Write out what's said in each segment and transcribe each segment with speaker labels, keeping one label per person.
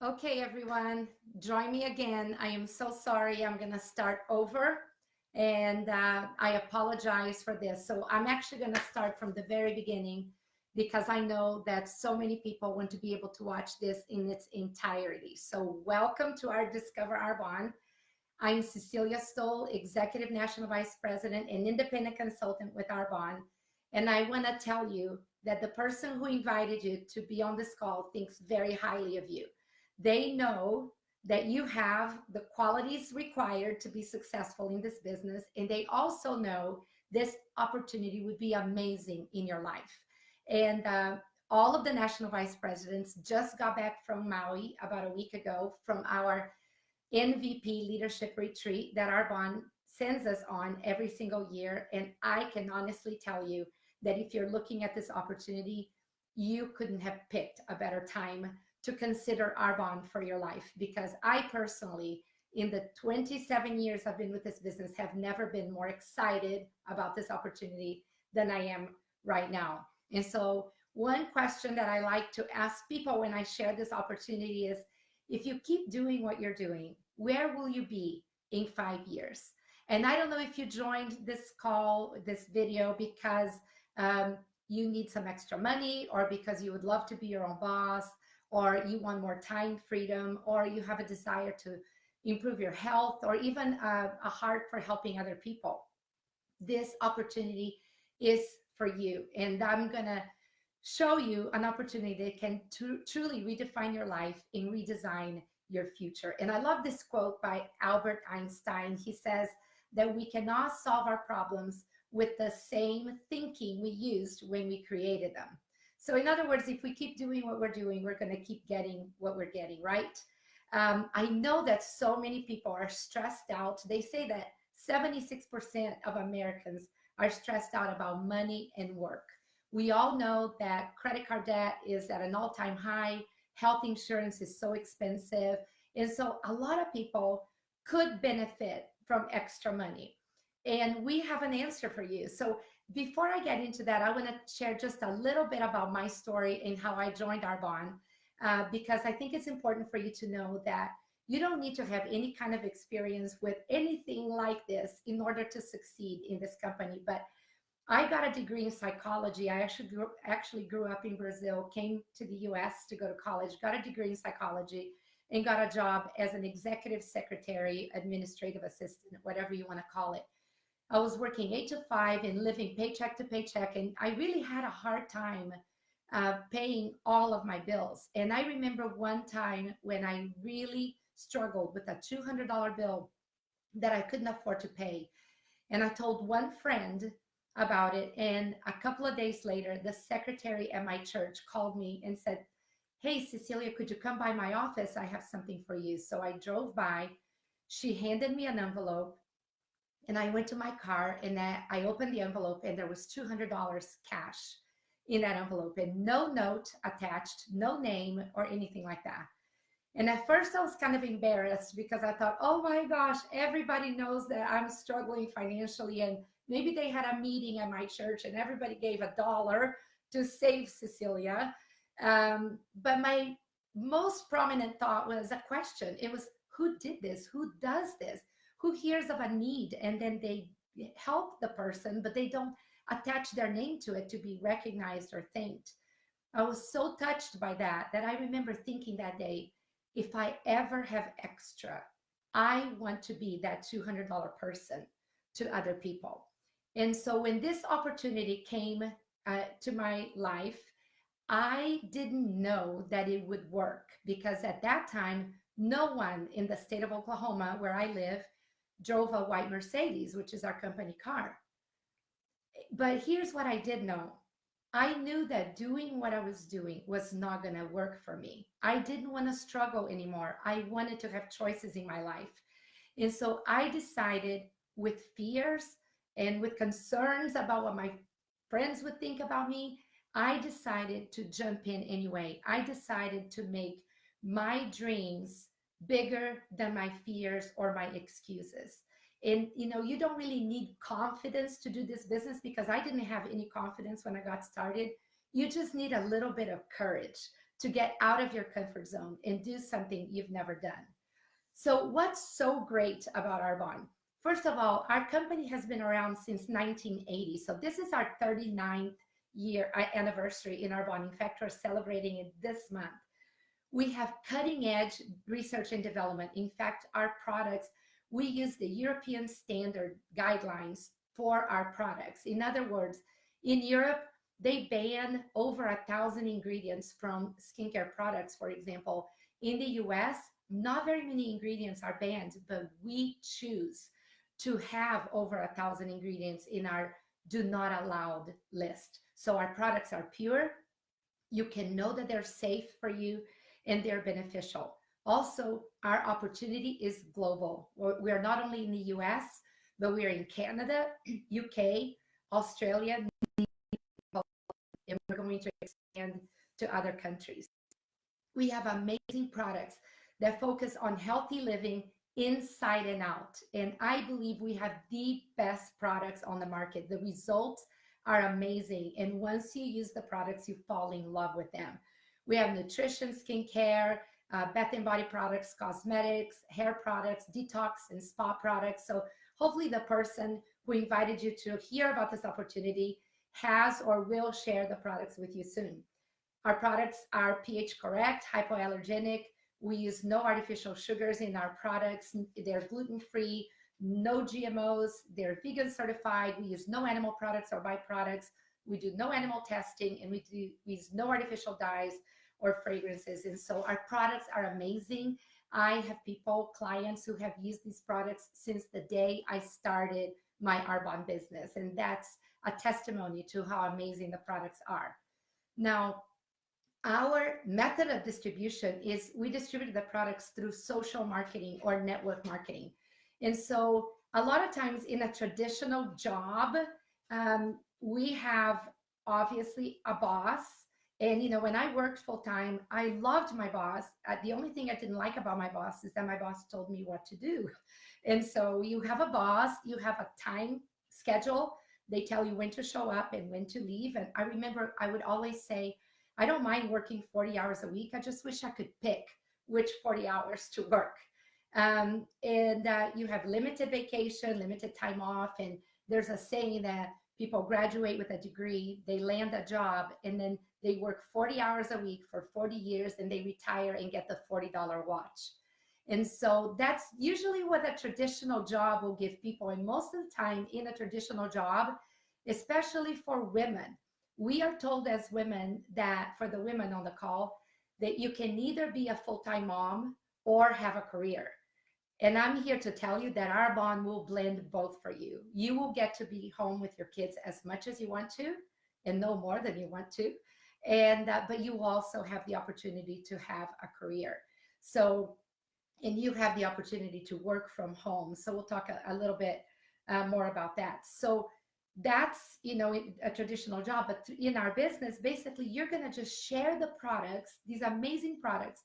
Speaker 1: Okay, everyone, join me again. I am so sorry. I'm going to start over and I apologize for this. So, I'm actually going to start from the very beginning because I know that so many people want to be able to watch this in its entirety. So, welcome to our Discover Arbonne. I'm Cecilia Stoll, Executive National Vice President and Independent Consultant with Arbonne. And I want to tell you that the person who invited you to be on this call thinks very highly of you. They know that you have the qualities required to be successful in this business, and they also know this opportunity would be amazing in your life. And all of the national vice presidents just got back from Maui about a week ago from our ENVP leadership retreat that Arbonne sends us on every single year. And I can honestly tell you that if you're looking at this opportunity, you couldn't have picked a better time to consider Arbonne for your life, because I personally, in the 27 years I've been with this business, have never been more excited about this opportunity than I am right now. And so one question that I like to ask people when I share this opportunity is, if you keep doing what you're doing, where will you be in 5 years? And I don't know if you joined this call, this video, because um, you need some extra money, or because you would love to be your own boss, or you want more time freedom, or you have a desire to improve your health, or even a heart for helping other people. This opportunity is for you. And I'm going to show you an opportunity that can truly redefine your life and redesign your future. And I love this quote by Albert Einstein. He says that we cannot solve our problems with the same thinking we used when we created them. So, in other words, if we keep doing what we're doing, we're going to keep getting what we're getting, right? I know that so many people are stressed out. They say that 76% of Americans are stressed out about money and work. We all know that credit card debt is at an all-time high. Health insurance is so expensive. And so a lot of people could benefit from extra money. And we have an answer for you. So before I get into that, I want to share just a little bit about my story and how I joined Arbonne, because I think it's important for you to know that you don't need to have any kind of experience with anything like this in order to succeed in this company. But I got a degree in psychology. I actually grew up in Brazil, came to the US to go to college, got a degree in psychology, and got a job as an executive secretary, administrative assistant, whatever you want to call it. I was working 8 to 5 and living paycheck to paycheck, and I really had a hard time paying all of my bills. And I remember one time when I really struggled with a $200 bill that I couldn't afford to pay. And I told one friend about it. And a couple of days later, the secretary at my church called me and said, "Hey, Cecilia, could you come by my office? I have something for you." So I drove by. She handed me an envelope, and I went to my car, and I opened the envelope, and there was $200 cash in that envelope, and no note attached, no name or anything like that. And at first I was kind of embarrassed because I thought, oh my gosh, everybody knows that I'm struggling financially. And maybe they had a meeting at my church and everybody gave $1 to save Cecilia. But my most prominent thought was a question. It was, who did this? Who does this? Who hears of a need and then they help the person, but they don't attach their name to it to be recognized or thanked? I was so touched by that I remember thinking that day, if I ever have extra, I want to be that $200 person to other people. And so when this opportunity came to my life, I didn't know that it would work, because at that time, no one in the state of Oklahoma, where I live, drove a white Mercedes, which is our company car. But here's what I did know. I knew that doing what I was doing was not going to work for me. I didn't want to struggle anymore. I wanted to have choices in my life. And so I decided, with fears and with concerns about what my friends would think about me, I decided to jump in anyway. I decided to make my dreams bigger than my fears or my excuses. And you don't really need confidence to do this business, because I didn't have any confidence when I got started. You just need a little bit of courage to get out of your comfort zone and do something you've never done. So what's so great about Arbonne? First of all, our company has been around since 1980. So this is our 39th year anniversary in Arbonne. In fact, we're celebrating it this month. We have cutting edge research and development. In fact, our products, we use the European standard guidelines for our products. In other words, in Europe, they ban over 1,000 ingredients from skincare products, for example. In the US, not very many ingredients are banned, but we choose to have over 1,000 ingredients in our do not allowed list. So our products are pure. You can know that they're safe for you and they're beneficial. Also, our opportunity is global. We are not only in the US, but we are in Canada, UK, Australia, and we're going to expand to other countries. We have amazing products that focus on healthy living inside and out. And I believe we have the best products on the market. The results are amazing. And once you use the products, you fall in love with them. We have nutrition, skincare, bath and body products, cosmetics, hair products, detox and spa products. So hopefully the person who invited you to hear about this opportunity has or will share the products with you soon. Our products are pH correct, hypoallergenic. We use no artificial sugars in our products. They're gluten-free, no GMOs. They're vegan certified. We use no animal products or byproducts. We do no animal testing, and we use no artificial dyes or fragrances. And so our products are amazing. I have clients who have used these products since the day I started my Arbonne business. And that's a testimony to how amazing the products are. Now, our method of distribution is we distribute the products through social marketing or network marketing. And so a lot of times in a traditional job, we have obviously a boss. And, when I worked full time, I loved my boss. The only thing I didn't like about my boss is that my boss told me what to do. And so you have a boss, you have a time schedule. They tell you when to show up and when to leave. And I remember I would always say, I don't mind working 40 hours a week. I just wish I could pick which 40 hours to work. And you have limited vacation, limited time off. And there's a saying that people graduate with a degree, they land a job, and then they work 40 hours a week for 40 years, and they retire and get the $40 watch. And so that's usually what a traditional job will give people. And most of the time in a traditional job, especially for women, we are told as women that, for the women on the call, that you can either be a full-time mom or have a career. And I'm here to tell you that Arbonne will blend both for you. You will get to be home with your kids as much as you want to and no more than you want to. And but you also have the opportunity to have a career. So, and you have the opportunity to work from home. So we'll talk a little bit more about that. So that's, a traditional job. But in our business, basically, you're going to just share the products, these amazing products,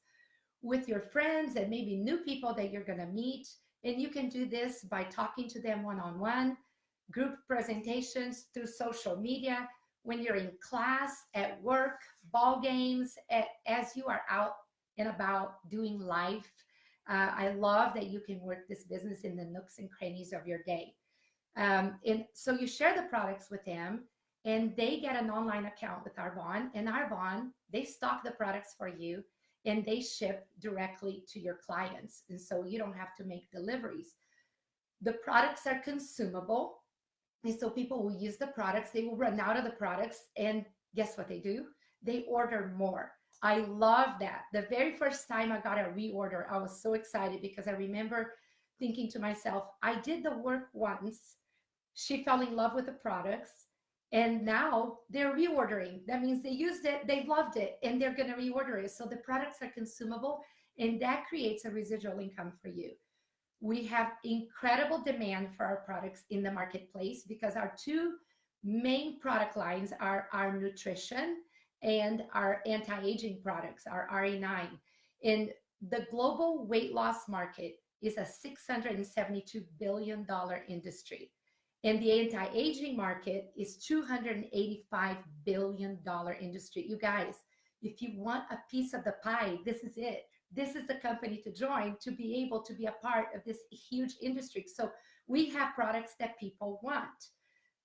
Speaker 1: with your friends and maybe new people that you're going to meet. And you can do this by talking to them one-on-one, group presentations through social media, when you're in class, at work, ball games, as you are out and about doing life. I love that you can work this business in the nooks and crannies of your day. And so you share the products with them, and they get an online account with Arbonne. And Arbonne, they stock the products for you, and they ship directly to your clients. And so you don't have to make deliveries. The products are consumable. And so people will use the products, they will run out of the products, and guess what they do? They order more. I love that. The very first time I got a reorder, I was so excited because I remember thinking to myself, I did the work once. She fell in love with the products, and now they're reordering. That means they used it, they loved it, and they're going to reorder it. So the products are consumable, and that creates a residual income for you. We have incredible demand for our products in the marketplace because our two main product lines are our nutrition and our anti-aging products, our RE9. And the global weight loss market is a $672 billion industry. And the anti-aging market is $285 billion industry. You guys, If you want a piece of the pie, this is it. This is the company to join to be able to be a part of this huge industry. So we have products that people want.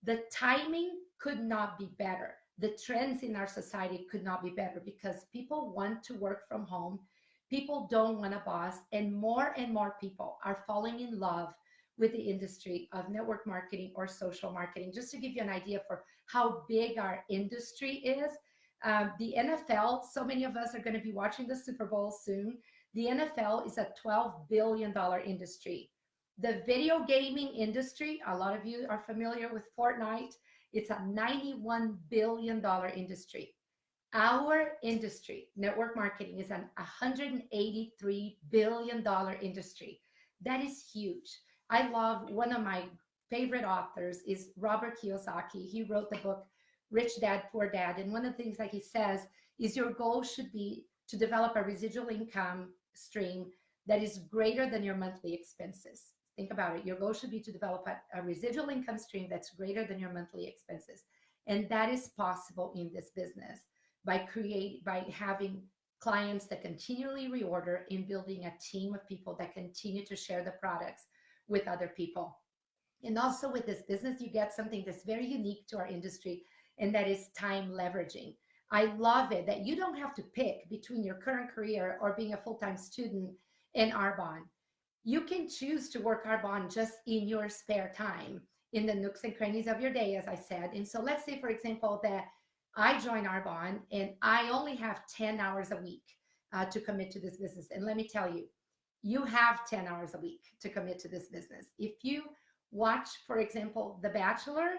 Speaker 1: The timing could not be better. The trends in our society could not be better because people want to work from home. People don't want a boss, and more people are falling in love with the industry of network marketing or social marketing. Just to give you an idea for how big our industry is, the NFL, so many of us are going to be watching the Super Bowl soon. The NFL is a $12 billion industry. The video gaming industry, a lot of you are familiar with Fortnite, it's a $91 billion industry. Our industry, network marketing, is an $183 billion industry. That is huge. I love, one of my favorite authors is Robert Kiyosaki. He wrote the book Rich Dad, Poor Dad. And one of the things that he says is your goal should be to develop a residual income stream that is greater than your monthly expenses. Think about it. Your goal should be to develop a residual income stream that's greater than your monthly expenses. And that is possible in this business by having clients that continually reorder and building a team of people that continue to share the products with other people. And also with this business, you get something that's very unique to our industry, and that is time leveraging. I love it that you don't have to pick between your current career or being a full-time student in Arbonne. You can choose to work Arbonne just in your spare time, in the nooks and crannies of your day, as I said. And so let's say, for example, that I join Arbonne and I only have 10 hours a week to commit to this business. And let me tell you, you have 10 hours a week to commit to this business. If you watch, for example, The Bachelor,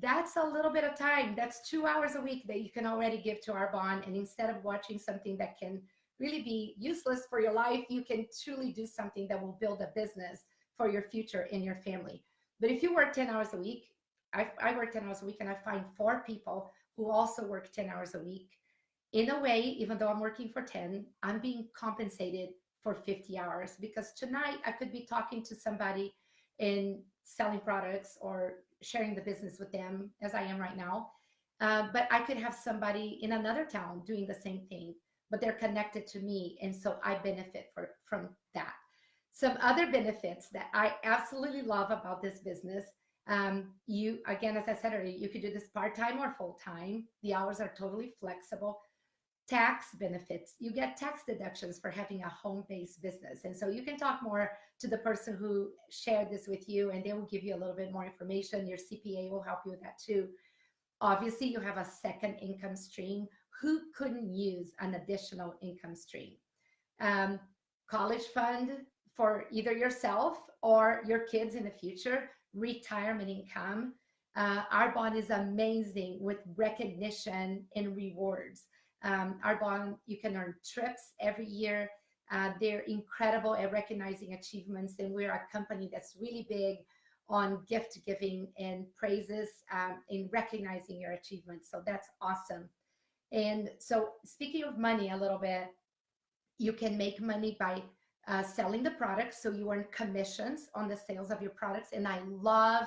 Speaker 1: that's a little bit of time. That's 2 hours a week that you can already give to Arbonne. And instead of watching something that can really be useless for your life, you can truly do something that will build a business for your future and your family. But if you work 10 hours a week, I work 10 hours a week, and I find 4 people who also work 10 hours a week. In a way, even though I'm working for 10, I'm being compensated for 50 hours, because tonight I could be talking to somebody and selling products or sharing the business with them as I am right now. But I could have somebody in another town doing the same thing, but they're connected to me. And so I benefit from that. Some other benefits that I absolutely love about this business. You, again, as I said earlier, you could do this part-time or full-time. The hours are totally flexible. Tax benefits. You get tax deductions for having a home-based business. And so you can talk more to the person who shared this with you, and they will give you a little bit more information. Your CPA will help you with that too. Obviously, you have a second income stream. Who couldn't use an additional income stream? College fund for either yourself or your kids in the future, retirement income. Arbonne is amazing with recognition and rewards. Arbonne, you can earn trips every year. They're incredible at recognizing achievements, and we're a company that's really big on gift giving and praises in recognizing your achievements. So that's awesome. And so speaking of money a little bit, you can make money by selling the products. So you earn commissions on the sales of your products. And I love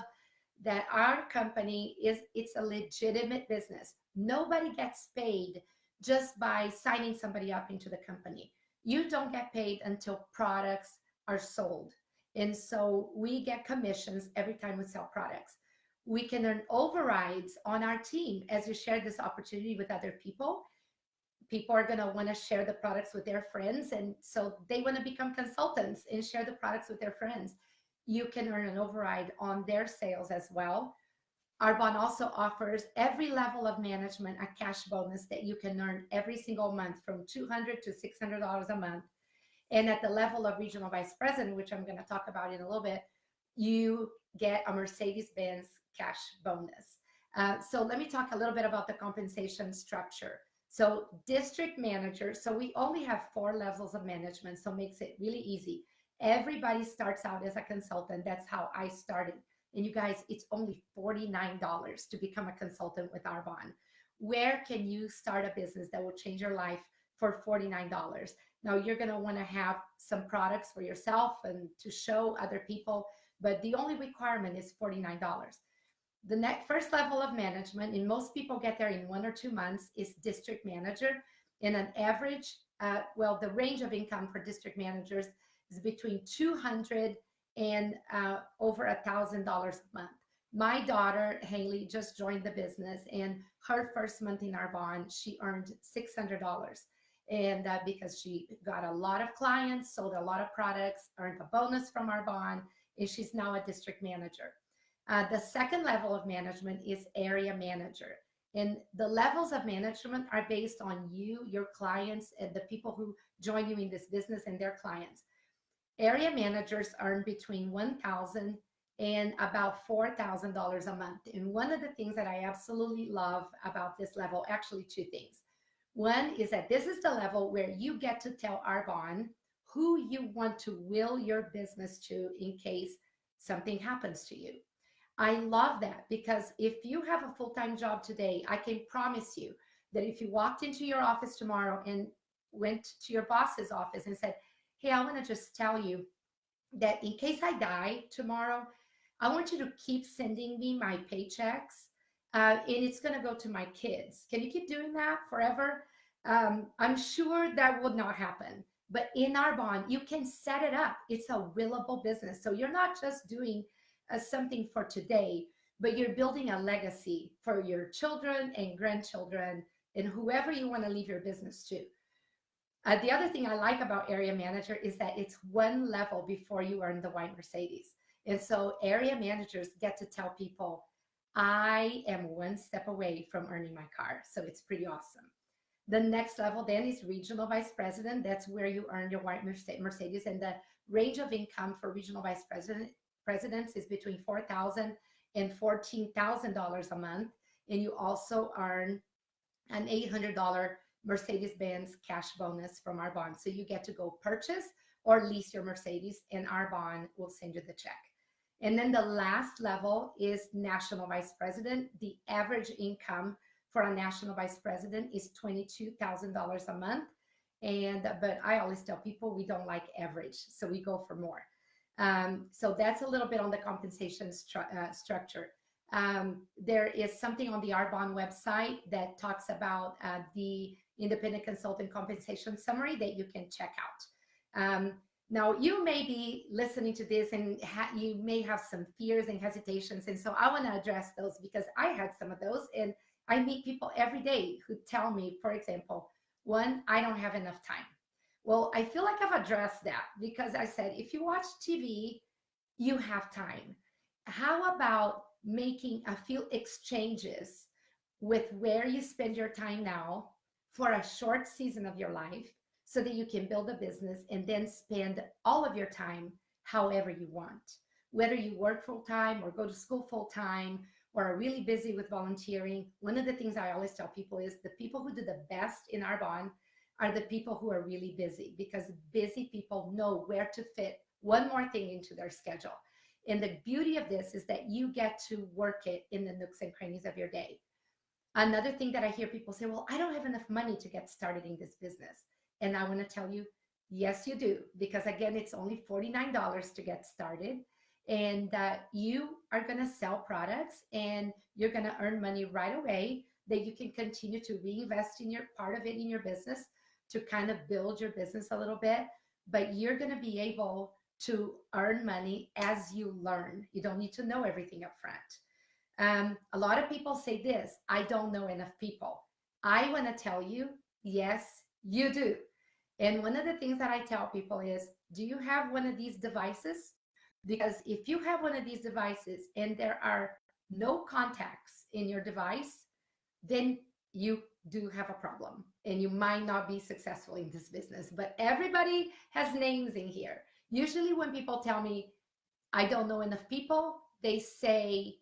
Speaker 1: that our company it's a legitimate business. Nobody gets paid just by signing somebody up into the company. You don't get paid until products are sold. And so we get commissions every time we sell products. We can earn overrides on our team as you share this opportunity with other people. People are going to want to share the products with their friends. And so they want to become consultants and share the products with their friends. You can earn an override on their sales as well. Arbonne also offers every level of management a cash bonus that you can earn every single month, from $200 to $600 a month. And at the level of regional vice president, which I'm going to talk about in a little bit, you get a Mercedes-Benz cash bonus. So let me talk a little bit about the compensation structure. So district manager, so we only have 4 levels of management, so it makes it really easy. Everybody starts out as a consultant. That's how I started. And you guys, it's only $49 to become a consultant with Arbonne. Where can you start a business that will change your life for $49? Now, you're going to want to have some products for yourself and to show other people, but the only requirement is $49. The first level of management, and most people get there in 1 or 2 months, is district manager. In an average, well, the range of income for district managers is between 200 and over $1,000 a month. My daughter Haley just joined the business, and her first month in Arbonne, she earned $600, and because she got a lot of clients, sold a lot of products, earned a bonus from Arbonne, and she's now a district manager. The second level of management is area manager. And the levels of management are based on you, your clients, and the people who join you in this business and their clients. Area managers earn between $1,000 and about $4,000 a month. And one of the things that I absolutely love about this level, actually two things. One is that this is the level where you get to tell Arbonne who you want to will your business to in case something happens to you. I love that, because if you have a full-time job today, I can promise you that if you walked into your office tomorrow and went to your boss's office and said, hey, I want to just tell you that in case I die tomorrow, I want you to keep sending me my paychecks, and it's going to go to my kids. Can you keep doing that forever? I'm sure that would not happen. But in Arbonne, you can set it up. It's a willable business. So you're not just doing something for today, but you're building a legacy for your children and grandchildren and whoever you want to leave your business to. The other thing I like about area manager is that it's one level before you earn the white Mercedes. And so area managers get to tell people, I am one step away from earning my car. So it's pretty awesome. The next level then is regional vice president. That's where you earn your white Mercedes. And the range of income for regional vice presidents is between $4,000 and $14,000 a month. And you also earn an $800 Mercedes-Benz cash bonus from Arbonne. So you get to go purchase or lease your Mercedes, and Arbonne will send you the check. And then the last level is national vice president. The average income for a national vice president is $22,000 a month. But I always tell people we don't like average, so we go for more. So that's a little bit on the compensation structure. There is something on the Arbonne website that talks about the independent consultant compensation summary that you can check out. Now, you may be listening to this and you may have some fears and hesitations. And so I want to address those, because I had some of those. And I meet people every day who tell me, for example, one, I don't have enough time. Well, I feel like I've addressed that, because I said, if you watch TV, you have time. How about making a few exchanges with where you spend your time now for a short season of your life, so that you can build a business and then spend all of your time however you want, whether you work full-time or go to school full-time or are really busy with volunteering. One of the things I always tell people is the people who do the best in Arbonne are the people who are really busy, because busy people know where to fit one more thing into their schedule. And the beauty of this is that you get to work it in the nooks and crannies of your day. Another thing that I hear people say, well, I don't have enough money to get started in this business. And I want to tell you, yes, you do. Because again, it's only $49 to get started. And you are going to sell products and you're going to earn money right away that you can continue to reinvest in your part of it in your business to kind of build your business a little bit. But you're going to be able to earn money as you learn. You don't need to know everything up front. A lot of people say this, I don't know enough people. I want to tell you, yes, you do. And one of the things that I tell people is, do you have one of these devices? Because if you have one of these devices and there are no contacts in your device, then you do have a problem and you might not be successful in this business. But everybody has names in here. Usually when people tell me, I don't know enough people, they say,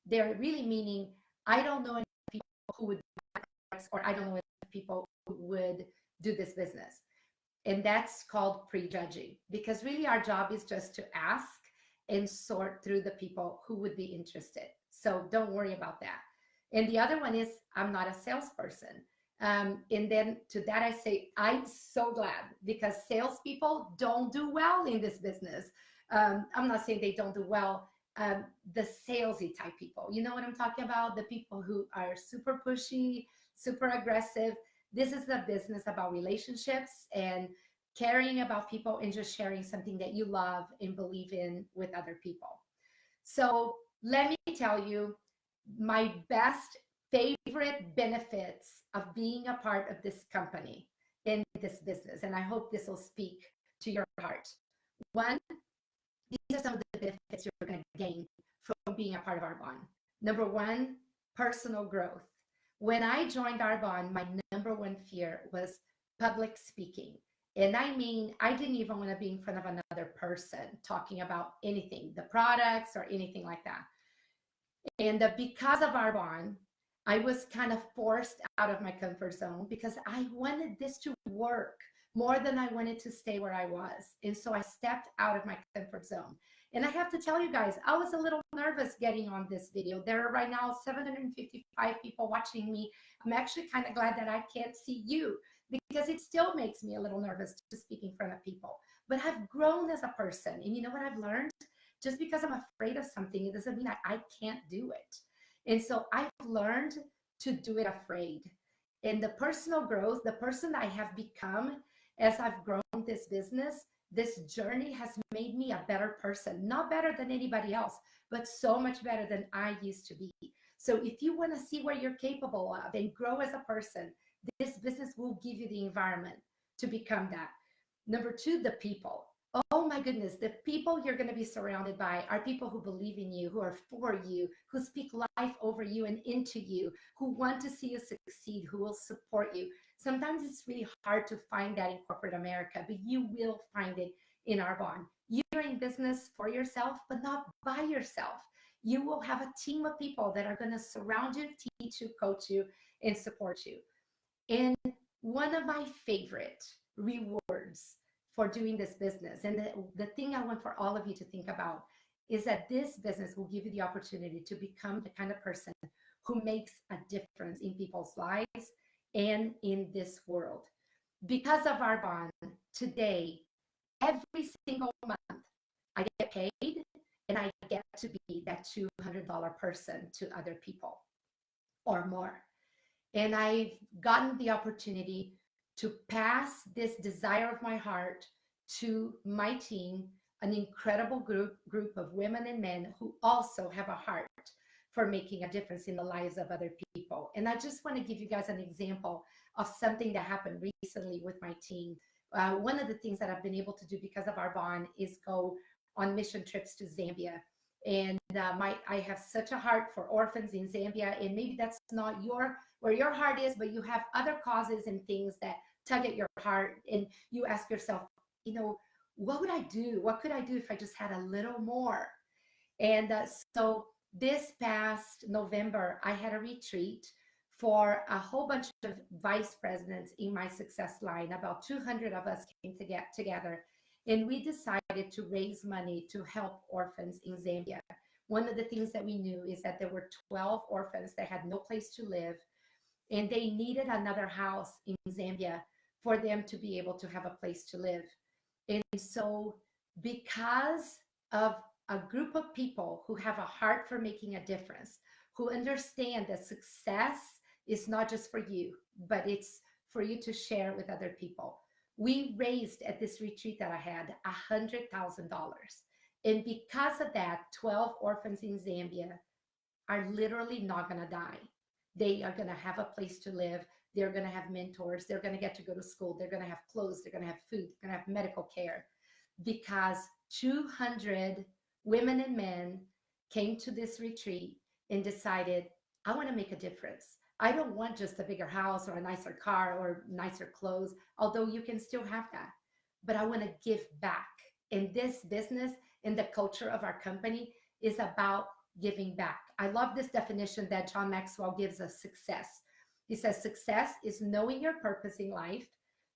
Speaker 1: they're really meaning, I don't know enough people who would do this, or I don't know enough people who would do this business. And that's called prejudging, because really our job is just to ask and sort through the people who would be interested. So don't worry about that. And the other one is, I'm not a salesperson. And then to that I say, I'm so glad, because salespeople don't do well in this business. I'm not saying they don't do well. The salesy type people, you know what I'm talking about? The people who are super pushy, super aggressive. This is the business about relationships and caring about people and just sharing something that you love and believe in with other people. So let me tell you my best favorite benefits of being a part of this company in this business. And I hope this will speak to your heart. One, these are some of the benefits you're going to gain from being a part of Arbonne. Number one, personal growth. When I joined Arbonne, my number one fear was public speaking. And I mean, I didn't even want to be in front of another person talking about anything, the products or anything like that. And because of Arbonne, I was kind of forced out of my comfort zone because I wanted this to work more than I wanted to stay where I was. And so I stepped out of my comfort zone. And I have to tell you guys, I was a little nervous getting on this video. There are right now 755 people watching me. I'm actually kind of glad that I can't see you because it still makes me a little nervous to speak in front of people. But I've grown as a person. And you know what I've learned? Just because I'm afraid of something, it doesn't mean I can't do it. And so I've learned to do it afraid. And the personal growth, the person I have become as I've grown this business, this journey has made me a better person, not better than anybody else, but so much better than I used to be. So if you want to see what you're capable of and grow as a person, this business will give you the environment to become that. Number two, the people. Oh my goodness, the people you're going to be surrounded by are people who believe in you, who are for you, who speak life over you and into you, who want to see you succeed, who will support you. Sometimes it's really hard to find that in corporate America, but you will find it in Arbonne. You're in business for yourself, but not by yourself. You will have a team of people that are going to surround you, teach you, coach you, and support you. And one of my favorite rewards for doing this business, and the thing I want for all of you to think about, is that this business will give you the opportunity to become the kind of person who makes a difference in people's lives and in this world. Because of Arbonne, today, every single month, I get paid and I get to be that $200 person to other people or more. And I've gotten the opportunity to pass this desire of my heart to my team, an incredible group of women and men who also have a heart for making a difference in the lives of other people. And I just want to give you guys an example of something that happened recently with my team. One of the things that I've been able to do because of Arbonne is go on mission trips to Zambia. And I have such a heart for orphans in Zambia, and maybe that's not where your heart is, but you have other causes and things that tug at your heart, and you ask yourself, what would I do? What could I do if I just had a little more? And so this past November, I had a retreat for a whole bunch of vice presidents in my success line. About 200 of us came to get together, and we decided to raise money to help orphans in Zambia. One of the things that we knew is that there were 12 orphans that had no place to live, and they needed another house in Zambia for them to be able to have a place to live. And so because of a group of people who have a heart for making a difference, who understand that success is not just for you, but it's for you to share with other people, we raised at this retreat that I had $100,000. And because of that, 12 orphans in Zambia are literally not going to die. They are going to have a place to live. They're going to have mentors. They're going to get to go to school. They're going to have clothes. They're going to have food. They're going to have medical care, because 200 women and men came to this retreat and decided, I want to make a difference. I don't want just a bigger house or a nicer car or nicer clothes, although you can still have that. But I want to give back. And this business and the culture of our company is about giving back. I love this definition that John Maxwell gives us: success. He says, success is knowing your purpose in life,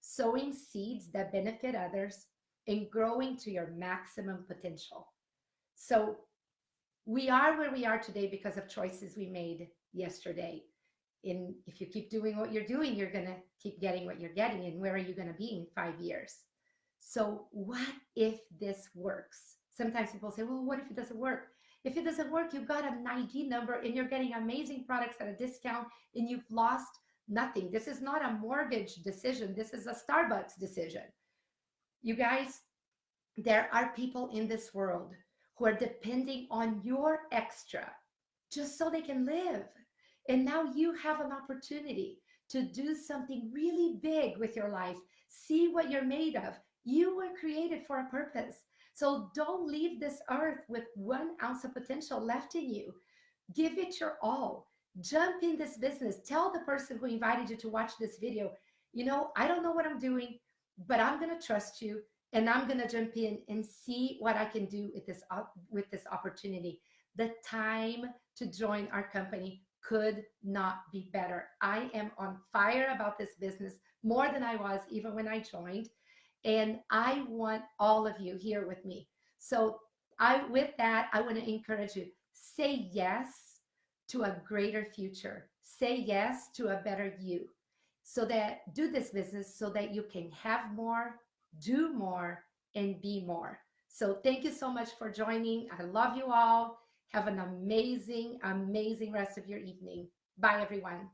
Speaker 1: sowing seeds that benefit others, and growing to your maximum potential. So we are where we are today because of choices we made yesterday. And if you keep doing what you're doing, you're going to keep getting what you're getting. And where are you going to be in 5 years? So what if this works? Sometimes people say, well, what if it doesn't work? If it doesn't work, you've got an ID number and you're getting amazing products at a discount, and you've lost nothing. This is not a mortgage decision. This is a Starbucks decision. You guys, there are people in this world who are depending on your extra just so they can live. And now you have an opportunity to do something really big with your life. See what you're made of. You were created for a purpose. So don't leave this earth with 1 ounce of potential left in you. Give it your all. Jump in this business. Tell the person who invited you to watch this video, I don't know what I'm doing, but I'm going to trust you, and I'm going to jump in and see what I can do with this opportunity. The time to join our company could not be better. I am on fire about this business more than I was even when I joined, and I want all of you here with me. So with that, I want to encourage you, say yes to a greater future. Say yes to a better you. So that do this business so that you can have more, do more, and be more. So thank you so much for joining. I love you all. Have an amazing, amazing rest of your evening. Bye, everyone.